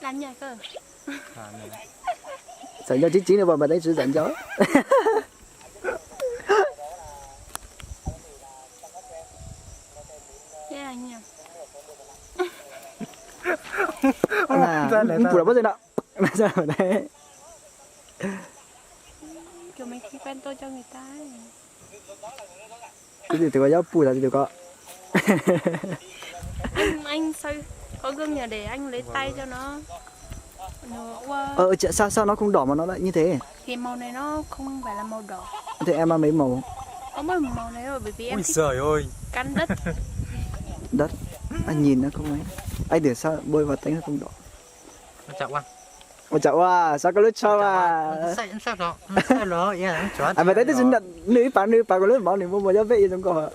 Làm nhà cơ. Dẫn cho chín rồi mà thấy sự dẫn cho. Thế là nhỉ. Phụ bao giờ nào? Sao ở đây? Kiểu mình không quen tôi cho người ta ấy. Cái gì thì có giáo phụ là gì có. Anh sao có gương nhà để anh lấy tay cho nó Sao nó không đỏ mà nó lại như thế? thì màu này nó không phải là màu đỏ. Thế em ăn mấy màu? Có một màu này rồi bởi vì em Ui thích trời ơi. căn đất. Đất. Anh nhìn nó không ấy. Anh tưởng sao bôi vào tánh nó không đỏ. Chào anh. Ôi chào à, sao có lúc sau à? Sao đó? Sao đó? Yeah, chọn. À mà thấy chính là nữ bà có lúc máu này mua cho vệ trong cổ.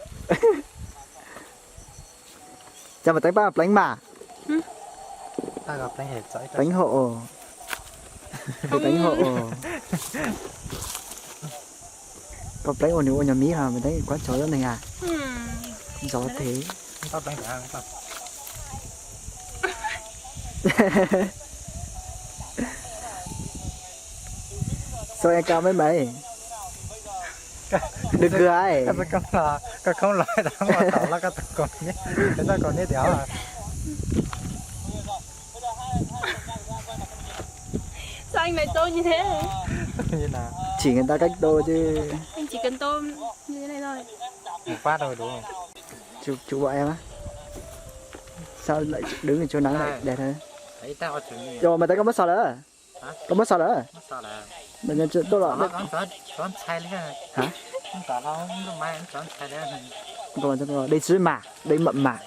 Chào mà tánh ba bánh mà. Ta gặp anh hết giỏi. Bánh hộ. Bánh hộ. Có bánh ổn ổn nhà Mỹ hả? Mình thấy quá chó đó này à? Gió thế. Tao bánh phải ăn không? Sao em cao mấy mày? Đừng cười. Cái không nói đó mà tao là cái còn nhé. Cái ta còn nhé đéo à. Sao anh lại tô như thế? Như nào? Chỉ người ta cách tô chứ. Anh chỉ cần tô như thế này thôi. Một phát rồi đúng không? Chú bọn em á. Sao lại đứng ở chỗ nắng lại đẹp thế? Đấy tao chuẩn bị. Rồi mà tay có mất sao nữa? Có mất sao nữa? Sao là? Mình nhận chuyện tôi là chọn sai lên. hả? Không tao không mai chọn sai lên. Còn đây sứ mà, đây mậm mà.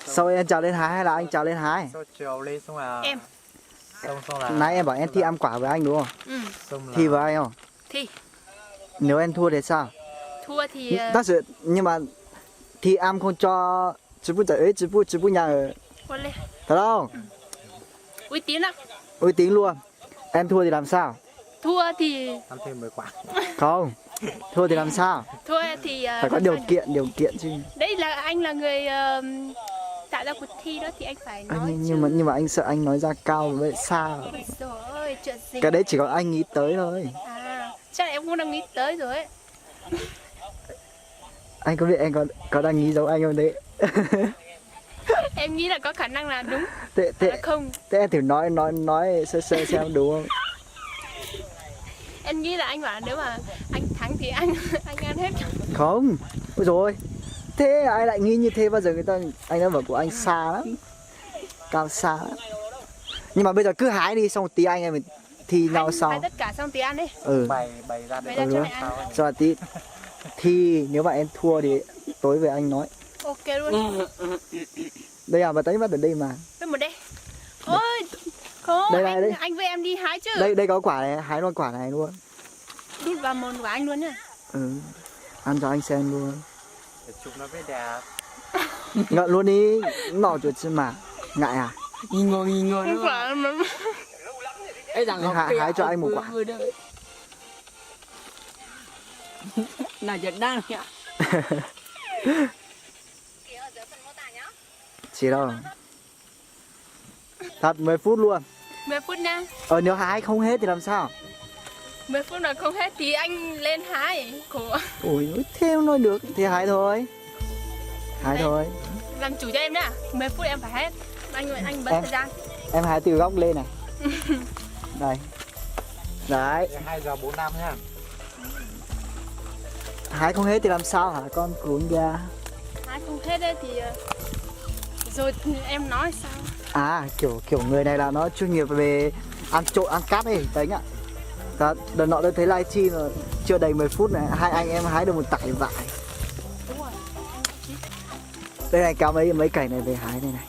Sau em trèo lên hái hay là anh trèo lên hái? Sau chiều lên xong là. Em. Xong là. Nãy em bảo em thi ăn quả với anh đúng không? Xong là. Thi với anh không? Thi. Nếu em thua thì sao? Thua thì Tác sự nhưng mà thi ăn không cho chứ不nhà ở. quên lên. Thật không? Uy tín lắm. Uy tín luôn. Em thua thì làm sao? Thua thì Ăn thêm 10 quả. Không. Thua thì làm sao? thua thì Phải có điều kiện chứ. đấy là anh là người tạo ra cuộc thi đó thì anh phải nói Nhưng mà anh sợ anh nói ra cao với xa. Ôi trời ơi, chuyện gì Cái đấy chỉ có anh nghĩ tới thôi. à chắc là em cũng đang nghĩ tới rồi ấy. Anh có biết em có đang nghĩ giống anh không đấy? Em nghĩ là có khả năng là đúng Thế là không. thế em thử nói sơ xem đúng không? Em nghĩ là anh bảo là nếu mà anh thắng thì anh ăn hết. Không. Ôi rồi. Thế ai lại nghĩ như thế, bao giờ anh đã bảo của anh xa lắm. Cao xa lắm. Nhưng mà bây giờ cứ hái đi xong một tí anh em mình thi nhau sau. Hái tất cả xong thì ăn đi. Bày ra Bày ra cho mẹ ăn. Rồi tí thi nếu mà em thua thì tối về anh nói. Ok luôn. Đây à, mà thấy bắt ở đây mà. Bên một đây. Ôi, không, Đây này, đây. anh với em đi hái chứ. Đây có quả này, hái luôn quả này luôn. Đút vào mồm của anh luôn nhá. Ăn cho anh xem luôn. để chụp nó với đẹp. Ngậm luôn đi, nọ chuột chứ mà. Ngại à? Nghi ngờ Không nữa. phải mà. Ê rằng Hái cho anh một quả. Này giật đang nhỉ? Chỉ đâu. Thật 10 phút luôn. 10 phút nha. Nếu hái không hết thì làm sao? 10 phút là không hết thì anh lên hái. Khổ. Ôi, thêm nói được thì hái thôi. Hái Đây. thôi. Làm chủ cho em nhá. 10 phút em phải hết. Anh bớt thời gian. Em hái từ góc lên này. Đây. Đấy. 2 giờ 45 nhá. Hái không hết thì làm sao hả con cuốn ra? Hái không hết đấy thì rồi em nói sao? À kiểu người này là nó chuyên nghiệp về ăn trộn ăn cắp ấy đấy ạ. Đợt nọ tôi thấy livestream rồi chưa đầy 10 phút này hai anh em hái được một tải vải. Đúng rồi. Đây này kéo mấy cành này về hái đây này.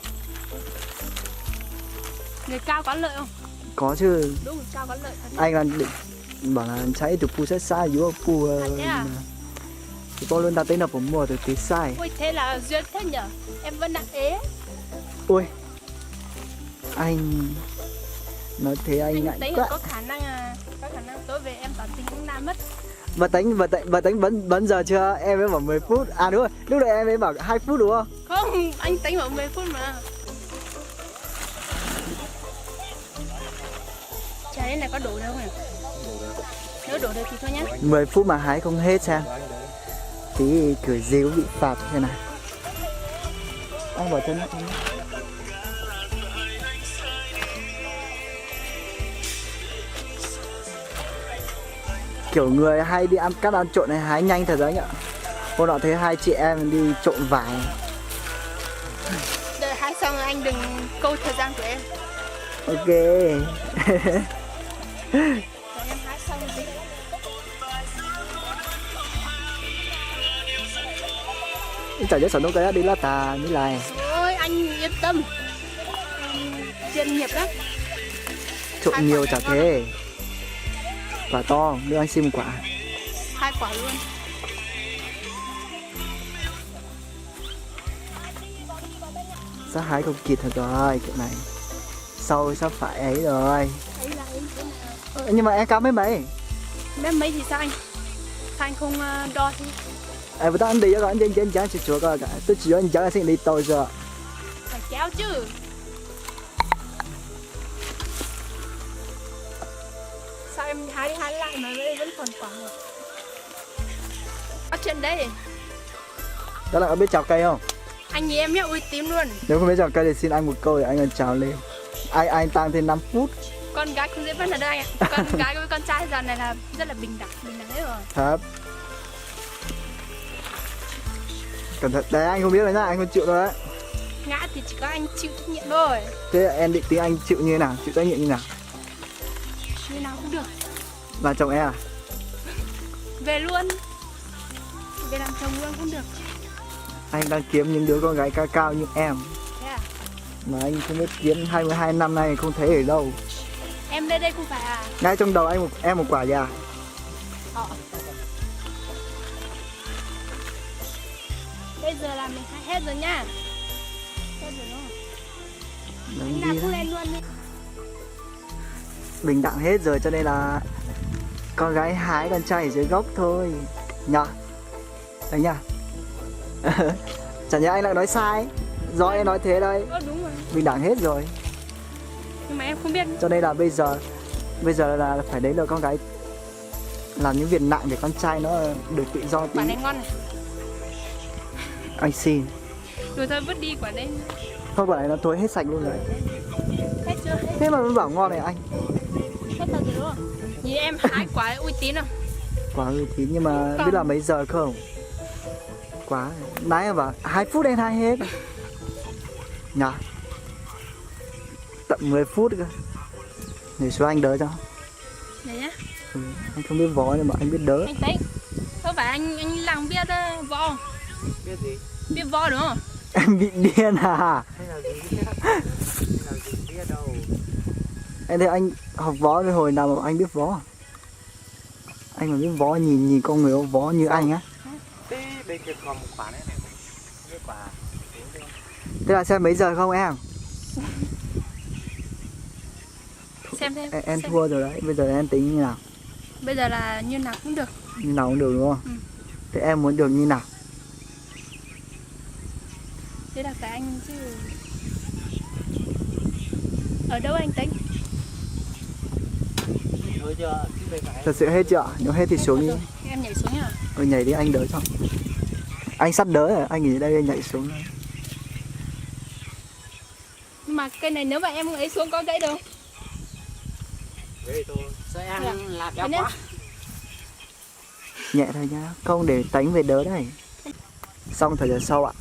Người cao có lợi không? Có chứ. Đúng rồi, cao có lợi thật. Anh là định bảo là chạy từ pu sát xa yếu pu thế à? thì con luôn đặt tên là của mùa từ tí sai. Ui thế là duyên thế nhở? Em vẫn đang ế. Ui anh nói thế anh ngại thấy quá. có khả năng tối về em tỏ tình cũng nam mất. Bà tính bấn giờ chưa? Em mới bảo 10 phút. À đúng rồi, lúc này em mới bảo 2 phút đúng không? Không, anh tính bảo 10 phút mà. Chả đến này có đủ đâu nhỉ? Nếu đủ được thì thôi nhá. 10 phút mà hái không hết xem. Tí cười gì cũng bị phạt thế này. Anh bỏ chân nó không? Kiểu người hay đi ăn cắt ăn trộn này hái nhanh thật đấy nhở. Hôm nọ thấy hai chị em đi trộn vải. Đợi hái xong rồi anh đừng câu thời gian của em. Ok. Để em hái xong rồi. Chả nhớ sở nông cái đi là tà như này. Ôi anh yên tâm. Chuyên nghiệp lắm. Trộn nhiều chả thế. Quả to, đưa anh xin một quả. 2 quả luôn. Sắp hái không kịp thật rồi kiểu này. Sau sắp phải ấy rồi. Ấy là em thế nào? Nhưng mà em cao mấy? Mấy thì sao anh? Sao anh không đo thì? Em vừa ăn đi rồi, anh chán chịu chúa coi cả. Tôi chỉ anh chán xin đi tôi rồi. Phải kéo chứ. Sao em hái đi hái lại mà vẫn còn quả rồi? Có chuyện đây. Đó là có biết chào cây không? Anh nhìn em nhá, uy tín luôn. Nếu không biết chào cây thì xin anh một câu để anh còn chào lên. Anh tăng thêm 5 phút. Con gái không dễ vẫn ở đây anh ạ. Con gái với con trai giờ này là rất là bình đẳng hết rồi. Thật. Cẩn thận, đấy anh không biết rồi nhá, anh không chịu đâu đấy. Ngã thì chỉ có anh chịu trách nhiệm thôi. Thế em định tiếng anh chịu như thế nào? Chịu trách nhiệm như nào? Như nào cũng được. Là chồng em à? Về luôn. Về làm chồng luôn cũng được. Anh đang kiếm những đứa con gái cao cao như em. Thế à? Mà anh không biết kiếm 22 năm nay không thấy ở đâu. Em lên đây không phải à? Ngay trong đầu em một quả già. Bây giờ là mình hái hết rồi nha. Hết rồi đúng không? Anh Đúng nào đi cũng đó. lên luôn đi. Bình đẳng hết rồi cho nên là con gái hái con trai ở dưới gốc thôi. Nhờ. Đấy nhá. Chẳng nhẽ anh lại nói sai. Do em nói thế đây. Đúng rồi. Bình đẳng hết rồi. Nhưng mà em không biết. Cho nên là bây giờ là phải đấy là con gái làm những việc nặng để con trai nó được tự do tí. Quả này ngon này. Anh xin. Rồi thôi vứt đi quả đấy. Thôi quả này nó thối hết sạch luôn rồi. Hết chưa? Hết, Thế mà vẫn bảo ngon này anh. hết thật rồi đúng không? Nhìn em hái quả uy tín không? Quả uy tín nhưng mà Còn- biết là mấy giờ không? Quá. Nãy em bảo 2 phút em hái hết. Nhờ. Tận 10 phút cơ. Để số anh đỡ cho. Đấy nhá. Anh không biết vó nhưng mà anh biết đỡ. Anh thấy. Không phải anh làng biết võ không? Biết gì? Biết võ đúng không? Em bị điên à? Hay là gì biết? Hay là gì biết đâu. Em thấy anh học võ từ hồi nào mà anh biết võ? Anh mà biết võ nhìn con người có võ như anh á. Thế bên kia còn một quả nữa này. Cái quả. Thế là xem mấy giờ không em? Xem thêm. Em xem. thua rồi đấy. Bây giờ em tính như nào? Bây giờ là như nào cũng được. Như nào cũng được đúng không? Ừ. Thế em muốn được như nào? Thế là phải anh chứ. Ở đâu anh tính? Thôi chưa? Bên phải. Thật sự hết chưa? Nếu hết thì xuống đi. Rồi. Em nhảy xuống nhá. Nhảy đi anh đỡ cho. Anh sắp đỡ rồi, anh nghỉ đây anh nhảy xuống. Nhưng mà cây này nếu mà em ấy xuống có gãy đâu? Vậy thôi. Sao em là béo Thế nhá. quá. Nhẹ thôi nhá, không để tánh về đỡ đây. Xong thời giờ sau ạ.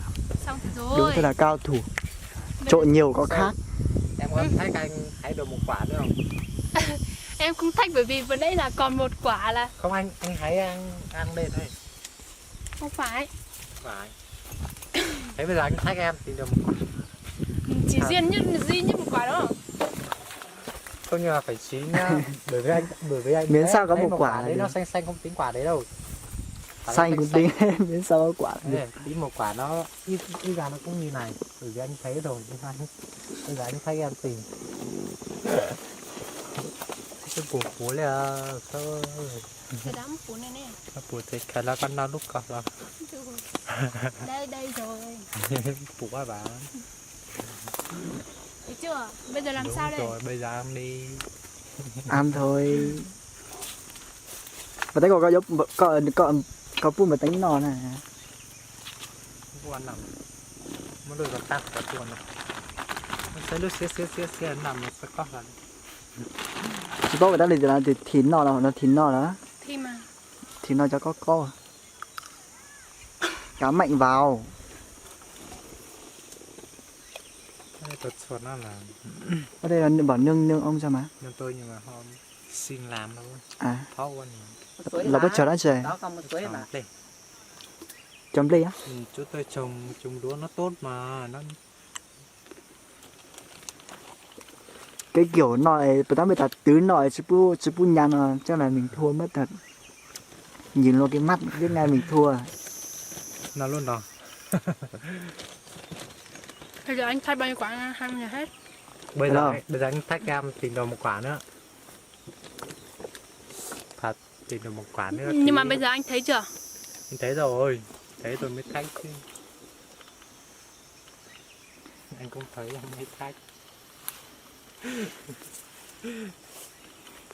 Xong rồi. Đúng thật là cao thủ. Trộn nhiều có khác. Em có thấy anh hãy được một quả nữa không? Em không thách bởi vì vừa nãy là còn một quả là Không anh hãy ăn lên thôi. không phải. Phải. Thế bây giờ anh thách em thì được một quả. Chỉ duy nhất một quả đó. Không nhưng mà phải chín nhá. bởi vì anh Miễn thấy- sao có thấy một quả là đấy được. nó xanh không tính quả đấy đâu. Quả nó Xanh cũng tính đến sau có quả. Đấy, tí một quả nó ít ra nó cũng như này. Bởi vì anh thấy rồi nhưng anh bây giờ anh thấy em tìm. Cái bùa bùa là sao Cái đám cuốn này nè. bùa thì cái là con nó lúc cọp rồi. Đây rồi. Bùa quá bạn. Thấy chưa? Bây giờ làm Đúng sao đây? rồi bây giờ em đi Ăn thôi. Mà thấy có phun mà tính nọ nè. Buồn nằm mới được gặp ta cả tuần này nó sẽ lúc xé nằm nó sẽ có lần Chỉ có người ta là thín nọ là nó thín nọ đó. Thì mà Thín nọ cho có. Cá mạnh vào. Tôi chuột nó là Ở đây là bảo nương ông sao mà. nhưng tôi nhưng mà họ xin làm đâu À, khó quá nhỉ là có chờ đó trời. Đó không một suối mà. đây Chấm ly á. chú tôi trồng lúa nó tốt mà nó Cái kiểu nọ người ta tứ nọ chứ bu nhăn chắc là mình thua mất thật. Nhìn luôn cái mắt biết ngay mình thua. nó luôn đó. bây giờ anh thay bao nhiêu quả 20 nhà hết. Bây Hello. giờ anh thách cam tìm được một quả nữa. Thật tìm được một quả nữa. Nhưng mà bây giờ anh thấy chưa? Anh thấy rồi, thấy tôi mới thách chứ. Anh không thấy anh mới thách.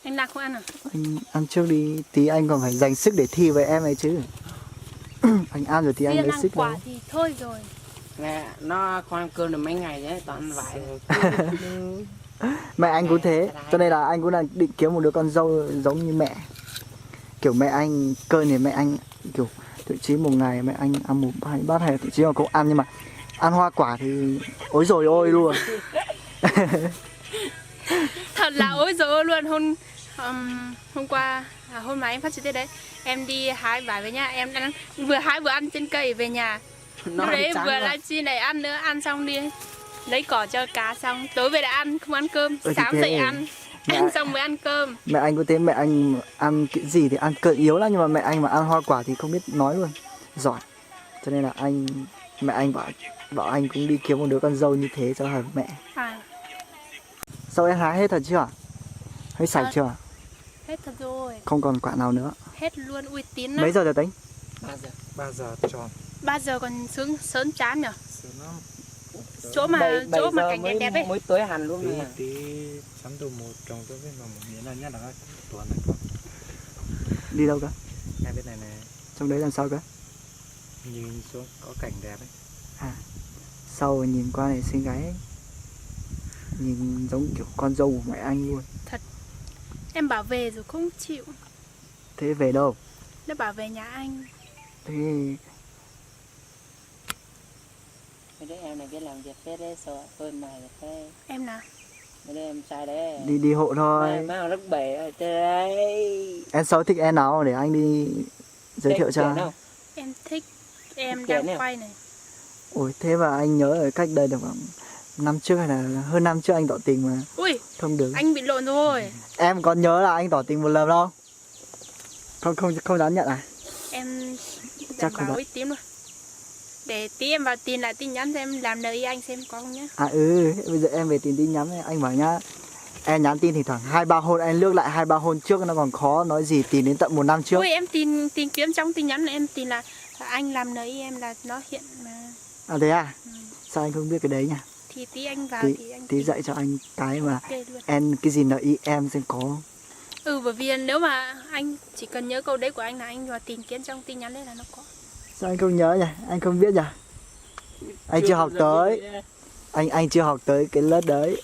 Anh Lạc không ăn à? Anh ăn trước đi, tí anh còn phải dành sức để thi với em ấy chứ. Anh ăn rồi thì anh Riêng lấy ăn sức quả đâu. thì thôi rồi. Nè, nó không ăn cơm được mấy ngày đấy, toàn vải. Mẹ anh cũng thế, cho nên là anh cũng đang định kiếm một đứa con dâu giống như mẹ. Kiểu mẹ anh cơn thì mẹ anh kiểu thậm chí một ngày mẹ anh ăn một hai bát hay thậm chí là cũng ăn, nhưng mà ăn hoa quả thì ối rồi ôi luôn. Thật là ối dồi ôi luôn. Hôm qua hôm mà em phát trực tiếp đấy, em đi hái vải về nhà, em ăn vừa hái vừa ăn trên cây về nhà. Lúc đấy vừa livestream này ăn nữa, ăn xong đi lấy cỏ cho cá xong tối về đã ăn, không ăn cơm. Sáng dậy ăn xong mới ăn cơm. Mẹ anh cũng thế, mẹ anh ăn cái gì thì ăn cợn yếu lắm, nhưng mà mẹ anh mà ăn hoa quả thì không biết nói luôn, giỏi. Cho nên là mẹ anh bảo anh cũng đi kiếm một đứa con dâu như thế cho hợp mẹ. À, Sao em hái hết thật chưa? Hơi sạch chưa? hết thật rồi, Không còn quả nào nữa. hết luôn, uy tín lắm. Mấy giờ rồi tính? 3 giờ tròn. 3 giờ còn sớm chán nhở? Sớm lắm. Chỗ mà cảnh đẹp đẹp ấy. Mới tới hẳn luôn Tí mà. sắm đồ một trồng tôi với mà một miếng là nhất là tuần này con. Đi đâu cơ? Ngay bên này này, Trong đấy làm sao cơ? nhìn xuống có cảnh đẹp ấy. À, sau nhìn qua này xinh gái ấy. Nhìn giống kiểu con dâu của mẹ anh luôn. Em bảo về rồi không chịu. Thế về đâu? Nó bảo về nhà anh. Thế Mấy đứa em này biết làm việc phết đấy, sợ hơn mày được thế. Em nào? Mấy đứa em trai đấy. đi hộ thôi. Mang rất bể ở đây. Em xấu thích em nào để anh đi giới thiệu cho. Em thích. Em Thích đang kén quay này. Ôi thế mà anh nhớ ở cách đây được khoảng năm trước hay là hơn năm trước anh tỏ tình mà Ui, không được. anh bị lộn rồi. Em còn nhớ là anh tỏ tình một lần đâu? Không dám nhận à? Em Chắc đảm không bảo phải. uy tín luôn. Để tí em vào tin lại tin nhắn cho em làm lời anh xem có không nhá. À bây giờ em về tìm tin nhắn này, anh bảo nhá. Em nhắn tin thì thoảng 2-3 hôm, anh lướt lại 2-3 hôm trước nó còn khó, nói gì tìm đến tận 1 năm trước. Ui, em tìm kiếm trong tin nhắn này, em tin là anh làm lời em là nó hiện mà. À thế à? Sao anh không biết cái đấy nhỉ? Thì tí anh vào thì anh Tí dạy cho anh cái mà ok luôn. em cái gì NI em xem có không? Bởi vì nếu mà anh chỉ cần nhớ câu đấy của anh là anh vào tìm kiếm trong tin nhắn đấy là nó có. Sao anh không nhớ nhỉ? Anh không biết nhỉ? Anh chưa học tới. Anh chưa học tới cái lớp đấy.